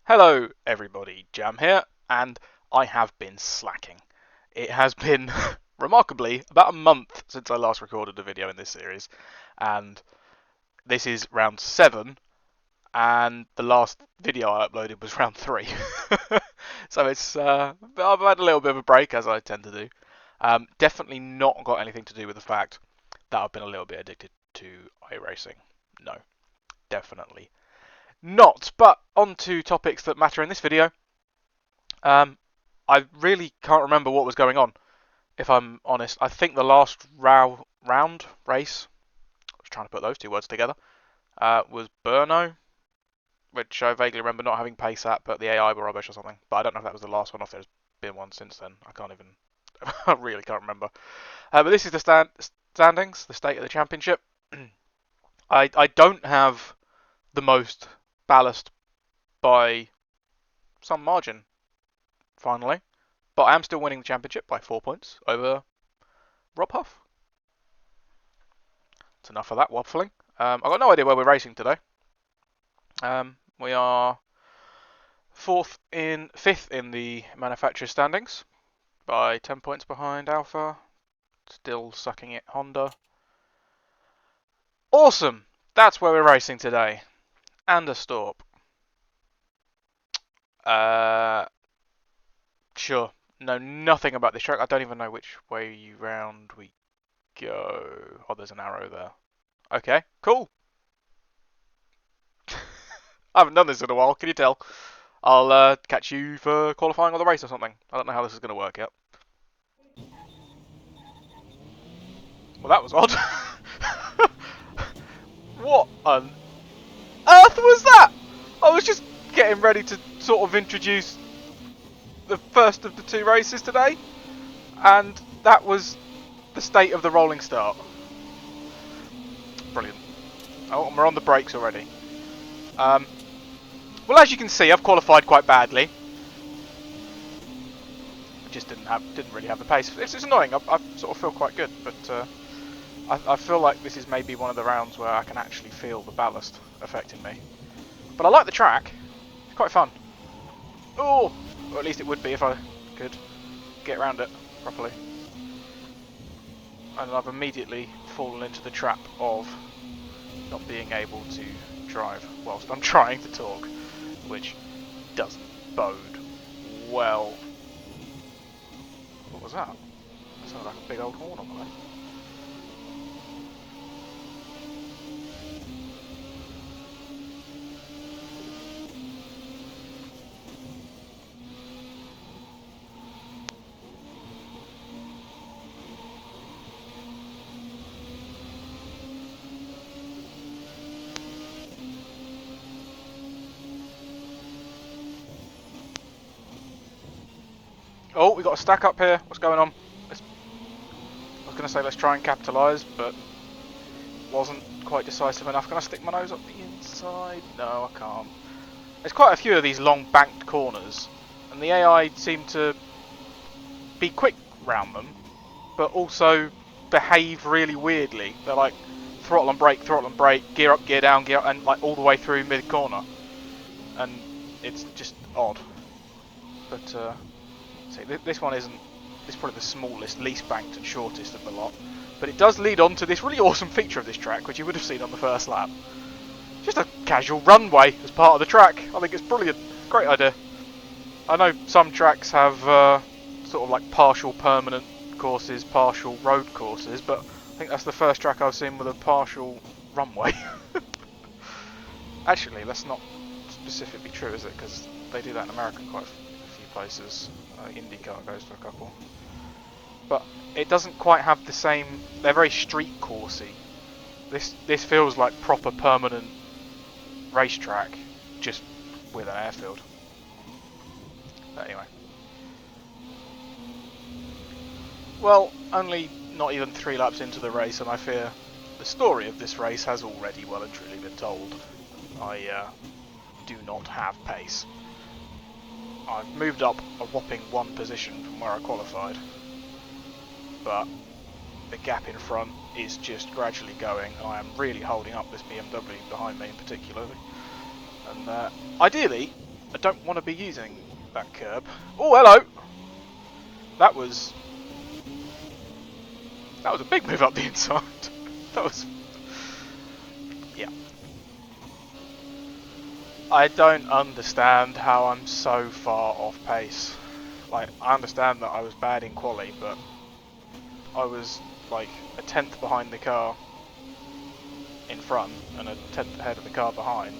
Hello everybody, Jam here, and I have been slacking. It has been, remarkably, about a month since I last recorded a video in this series, and this is round 7, and the last video I uploaded was round 3. So I've had a little bit of a break, as I tend to do. Definitely not got anything to do with the fact that I've been a little bit addicted to iRacing. No, definitely not. But on to topics that matter in this video. Um, I really can't remember what was going on, if I'm honest. I think the last round race, I was trying to put those two words together, was Brno, which I vaguely remember not having pace at, but the AI were rubbish or something. But I don't know if that was the last one or if there's been one since then. I can't even, I really can't remember. But this is the standings, the state of the championship. I don't have the most ballast by some margin, finally. But I am still winning the championship by 4 points over Rob Huff. That's enough of that waffling. I've got no idea where we're racing today. We are fifth in the manufacturer's standings by 10 points behind Alpha. Still sucking it, Honda. Awesome! That's where we're racing today. Anderstorp. Sure. Know nothing about this track. I don't even know which way round we go. Oh, there's an arrow there. Okay, cool. I haven't done this in a while, can you tell? I'll catch you for qualifying or the race or something. I don't know how this is going to work yet. Well, that was odd. What on earth was that? I was just getting ready to sort of introduce the first of the 2 races today, and that was the state of the rolling start. Brilliant. Oh, and we're on the brakes already. Well, as you can see, I've qualified quite badly. Just didn't really have the pace. It's annoying. I sort of feel quite good, but I feel like this is maybe one of the rounds where I can actually feel the ballast affecting me. But I like the track. It's quite fun. Oh, or at least it would be if I could get around it properly. And I've immediately fallen into the trap of not being able to drive whilst I'm trying to talk, which doesn't bode well. What was that? That sounded like a big old horn on the way. Oh, we got a stack up here. What's going on? I was going to say let's try and capitalise, but wasn't quite decisive enough. Can I stick my nose up the inside? No, I can't. There's quite a few of these long banked corners, and the AI seem to be quick round them, but also behave really weirdly. They're like throttle and brake, gear up, gear down, gear up, and like all the way through mid corner, and it's just odd. But see, this one isn't. This is probably the smallest, least banked, and shortest of the lot. But it does lead on to this really awesome feature of this track, which you would have seen on the first lap. Just a casual runway as part of the track. I think it's brilliant. Great idea. I know some tracks have sort of like partial permanent courses, partial road courses, but I think that's the first track I've seen with a partial runway. Actually, that's not specifically true, is it? Because they do that in America quite a few places. IndyCar goes to a couple. But it doesn't quite have the same. They're very street coursey. This feels like proper permanent racetrack, just with an airfield. But anyway. Well, only not even 3 laps into the race, and I fear the story of this race has already well and truly been told. I do not have pace. I've moved up a whopping 1 position from where I qualified, but the gap in front is just gradually going, and I am really holding up this BMW behind me in particular. And ideally, I don't want to be using that curb. Oh, hello! That was a big move up the inside. That was... yeah. I don't understand how I'm so far off pace. Like, I understand that I was bad in quali, but I was like a tenth behind the car in front and a tenth ahead of the car behind.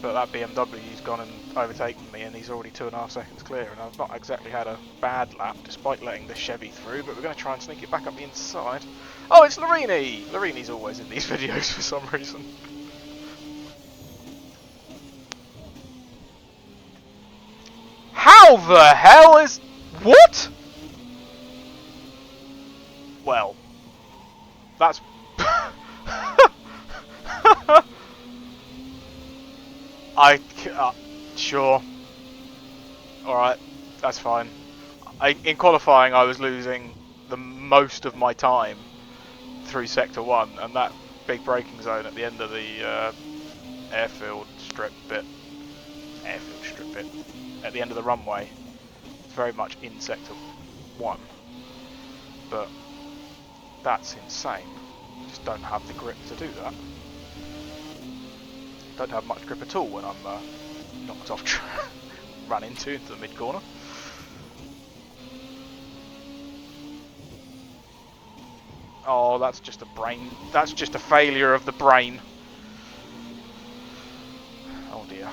But that BMW's gone and overtaken me, and he's already 2.5 seconds clear, and I've not exactly had a bad lap despite letting the Chevy through, but we're going to try and sneak it back up the inside. Oh, it's Larini! Larini's always in these videos for some reason. How the hell is... what? Well, that's... sure. Alright, that's fine. In qualifying, I was losing the most of my time through Sector 1, and that big braking zone at the end of the airfield strip bit, at the end of the runway, it's very much in Sector 1. But that's insane. Just don't have the grip to do that. Don't have much grip at all when I'm knocked off track, run into the mid corner. Oh, that's just a brain. That's just a failure of the brain. Oh dear.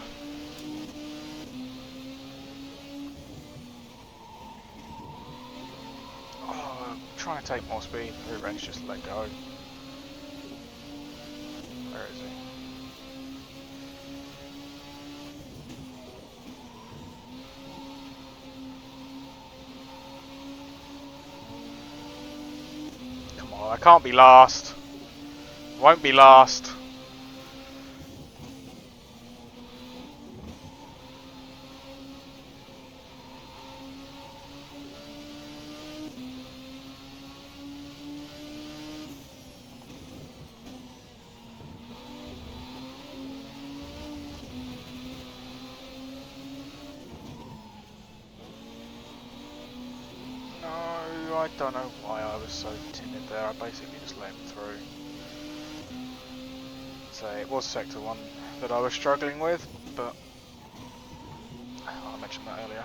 Oh, I'm trying to take more speed. The rear end's just let go. Where is he? Oh, I can't be last. Won't be last. I don't know why I was so timid there. I basically just let him through. So it was Sector 1 that I was struggling with, but I mentioned that earlier.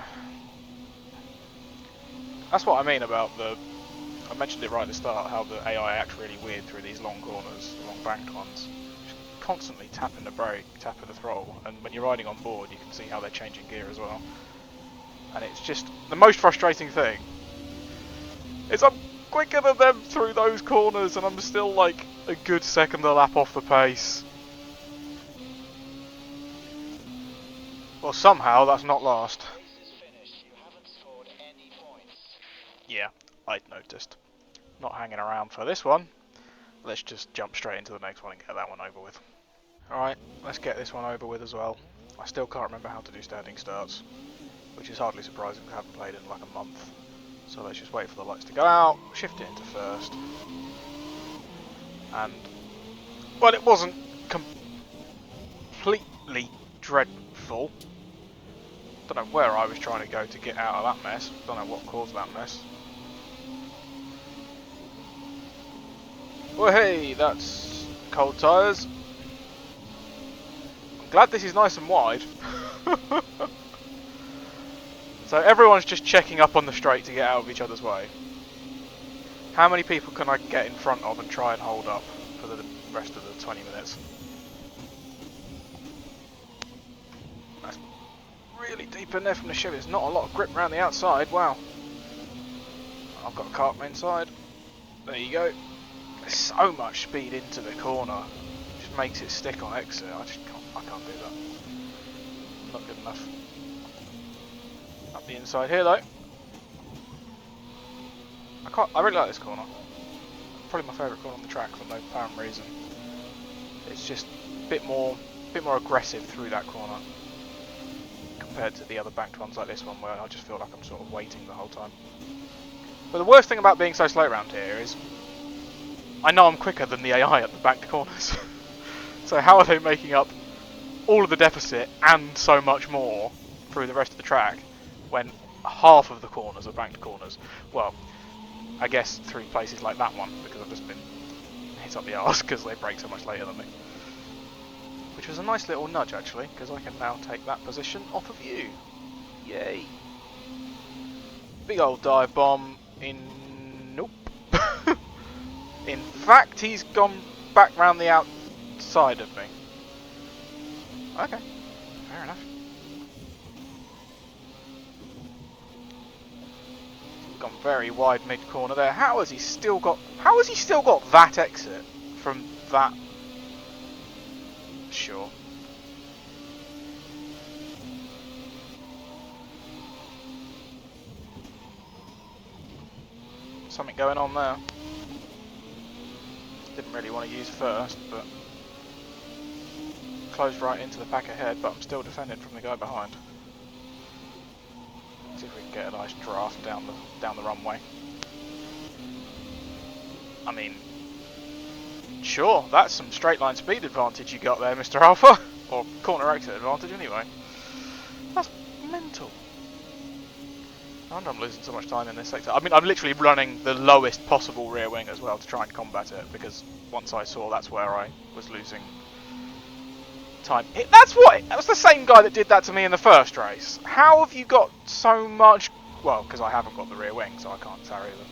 That's what I mean about the... I mentioned it right at the start, how the AI acts really weird through these long corners, the long banked ones. Just constantly tapping the brake, tapping the throttle, and when you're riding on board you can see how they're changing gear as well. And it's just the most frustrating thing. Is I'm quicker than them through those corners and I'm still like a good second a lap off the pace. Well, somehow that's not last. Yeah, I'd noticed. Not hanging around for this one. Let's just jump straight into the next one and get that one over with. Alright, let's get this one over with as well. I still can't remember how to do standing starts, which is hardly surprising because I haven't played in like a month. So let's just wait for the lights to go out, shift it into first. And, well, it wasn't completely dreadful. Don't know where I was trying to go to get out of that mess. Don't know what caused that mess. Well, hey, that's cold tyres. I'm glad this is nice and wide. So everyone's just checking up on the straight to get out of each other's way. How many people can I get in front of and try and hold up for the rest of the 20 minutes? That's really deep in there from the Chevy. There's not a lot of grip around the outside. Wow. I've got a kart inside. There you go. There's so much speed into the corner. Just makes it stick on exit. I can't do that. Not good enough. Up the inside here though. I really like this corner. Probably my favourite corner on the track for no apparent reason. It's just a bit more aggressive through that corner compared to the other banked ones like this one, where I just feel like I'm sort of waiting the whole time. But the worst thing about being so slow around here is I know I'm quicker than the AI at the banked corners. So how are they making up all of the deficit and so much more through the rest of the track when half of the corners are banked corners. Well, I guess through places like that one, because I've just been hit up the arse because they brake so much later than me. Which was a nice little nudge actually, because I can now take that position off of you. Yay! Big old dive bomb in... nope. In fact, he's gone back round the outside of me. Okay, fair enough. Gone very wide mid corner there. How has he still got that exit from that? Sure. Something going on there. Didn't really want to use first, but closed right into the pack ahead, but I'm still defending from the guy behind. See if we can get a nice draft down the runway. I mean, sure, that's some straight line speed advantage you got there, Mr. Alpha, or corner exit advantage anyway. That's mental. I wonder I'm losing so much time in this sector. I mean, I'm literally running the lowest possible rear wing as well to try and combat it, because once I saw that's where I was losing time. That was the same guy that did that to me in the first race. How have you got so much... well, because I haven't got the rear wing, so I can't carry them.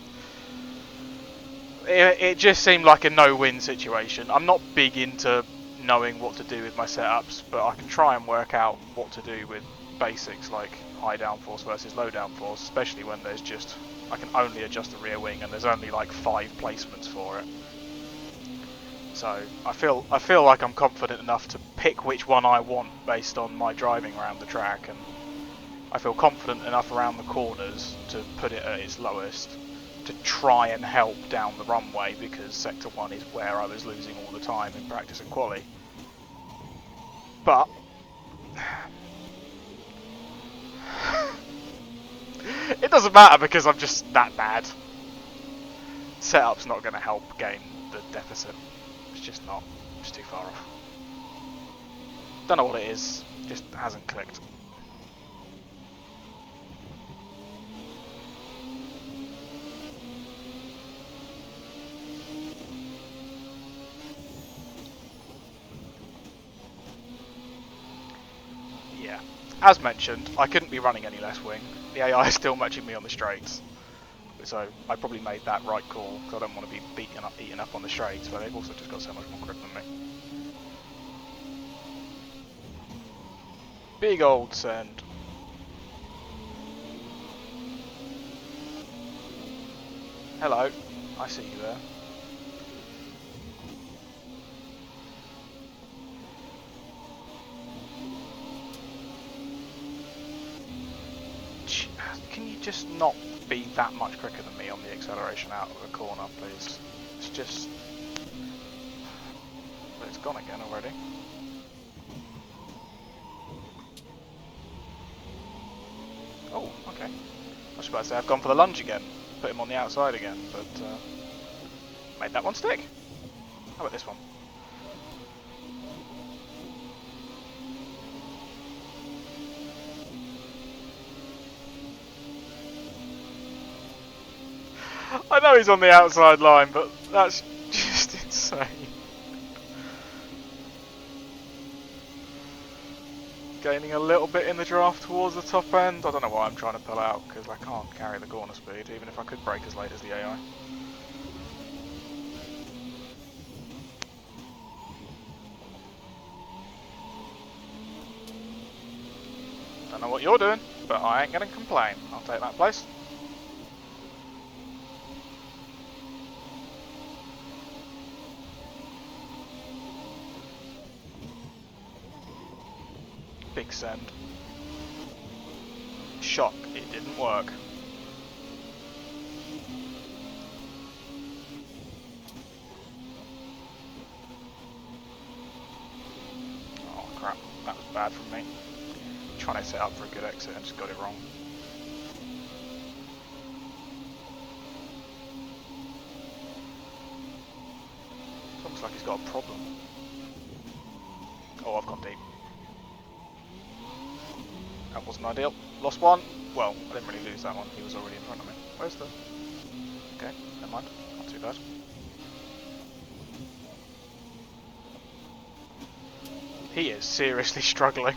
It just seemed like a no-win situation. I'm not big into knowing what to do with my setups, but I can try and work out what to do with basics like high downforce versus low downforce, especially when there's just... I can only adjust the rear wing and there's only like 5 placements for it. So I feel like I'm confident enough to pick which one I want based on my driving around the track, and I feel confident enough around the corners to put it at its lowest to try and help down the runway, because sector 1 is where I was losing all the time in practice and quali. But it doesn't matter because I'm just that bad. Setup's not going to help gain the deficit. It's just not. It's too far off. Don't know what it is. Just hasn't clicked. Yeah. As mentioned, I couldn't be running any less wing. The AI is still matching me on the straights. So I probably made that right call, because I don't want to be eaten up on the straights, but they've also just got so much more grip than me. Big old send. Hello, I see you there. Can you just not be that much quicker than me on the acceleration out of the corner, please? It's just... but it's gone again already. Oh, okay. I was about to say I've gone for the lunge again. Put him on the outside again, but made that one stick. How about this one? I know he's on the outside line, but that's just insane. Gaining a little bit in the draft towards the top end. I don't know why I'm trying to pull out, because I can't carry the corner speed, even if I could brake as late as the AI. Don't know what you're doing, but I ain't going to complain. I'll take that place. Big send. Shock, it didn't work. Oh crap, that was bad from me. Trying to set up for a good exit and just got it wrong. Looks like he's got a problem. Oh, I've gone deep. That wasn't ideal. Lost one. Well, I didn't really lose that one. He was already in front of me. Where's the... Okay, never mind. Not too bad. He is seriously struggling.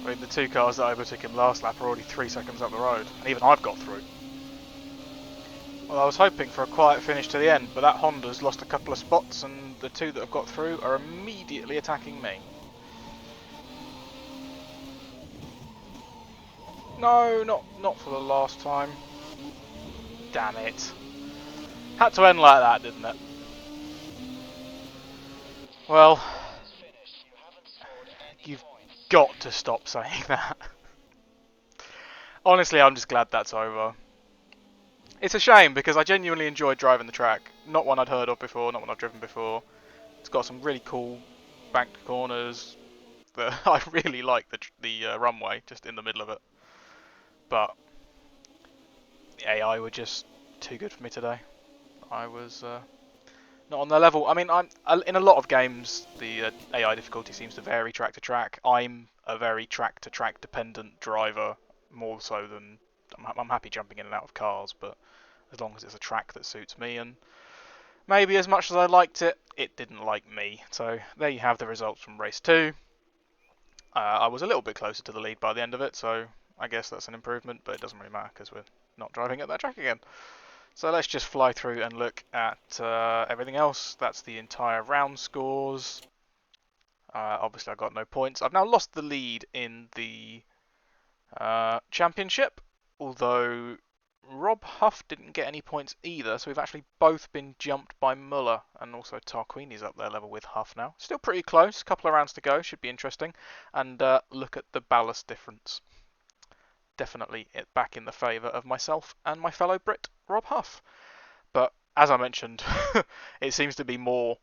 I mean, the two cars that overtook him last lap are already 3 seconds up the road, and even I've got through. Well, I was hoping for a quiet finish to the end, but that Honda's lost a couple of spots, and the two that have got through are immediately attacking me. No, not for the last time. Damn it. Had to end like that, didn't it? Well, you've got to stop saying that. Honestly, I'm just glad that's over. It's a shame because I genuinely enjoyed driving the track. Not one I'd heard of before, not one I've driven before. It's got some really cool banked corners. I really like the runway just in the middle of it. But the AI were just too good for me today. I was not on their level. I mean, I'm in a lot of games the AI difficulty seems to vary track to track. I'm a very track to track dependent driver, more so than I'm happy jumping in and out of cars, but as long as it's a track that suits me, and maybe as much as I liked it, it didn't like me. So there you have the results from race 2. I was a little bit closer to the lead by the end of it, so I guess that's an improvement, but it doesn't really matter because we're not driving at that track again. So let's just fly through and look at everything else. That's the entire round scores. Obviously I got no points. I've now lost the lead in the championship, although Rob Huff didn't get any points either, so we've actually both been jumped by Muller, and also Tarquini's up there level with Huff now. Still pretty close, a couple of rounds to go, should be interesting. And look at the ballast difference. Definitely back in the favour of myself and my fellow Brit, Rob Huff. But as I mentioned, it seems to be more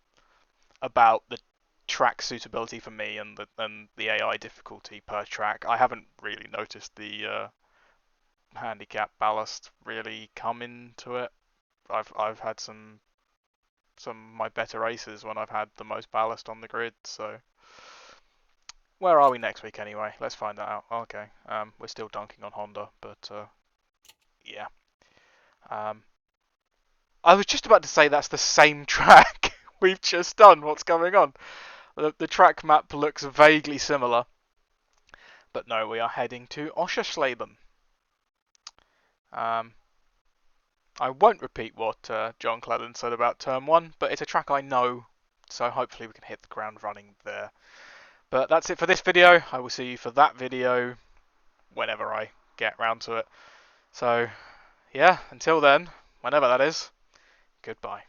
about the track suitability for me and the AI difficulty per track. I haven't really noticed the handicap ballast really come into it. I've had some of my better races when I've had the most ballast on the grid. So where are we next week anyway? Let's find that out. Okay, we're still dunking on Honda, but yeah. I was just about to say that's the same track we've just done. What's going on? The track map looks vaguely similar, but no, we are heading to Oschersleben. I won't repeat what John Clellan said about Turn 1, but it's a track I know, so hopefully we can hit the ground running there. But that's it for this video. I will see you for that video whenever I get round to it. So, yeah, until then, whenever that is, goodbye.